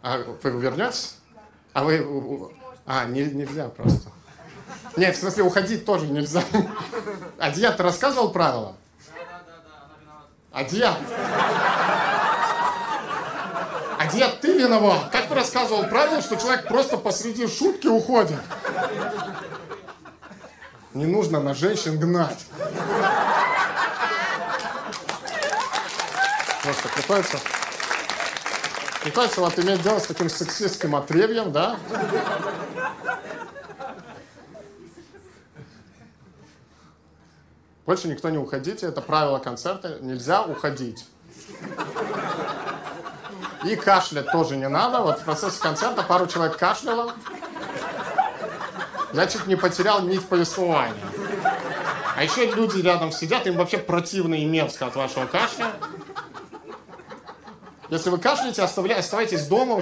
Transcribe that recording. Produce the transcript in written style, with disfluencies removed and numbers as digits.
А вы вернетесь? А вы... А, нельзя просто. Нет, в смысле, уходить тоже нельзя. А Диат, ты рассказывал правила? А Диат? А Диат, ты виноват? Как ты рассказывал правила, что человек просто посреди шутки уходит? Не нужно на женщин гнать. Просто приходится вот иметь дело с таким сексистским отребьем, да? Больше никто не уходите, это правило концерта, нельзя уходить. И кашлять тоже не надо, вот в процессе концерта пару человек кашляло. Я чуть не потерял нить повествования. А еще люди рядом сидят, им вообще противно и мерзко от вашего кашля. Если вы кашляете, оставайтесь дома.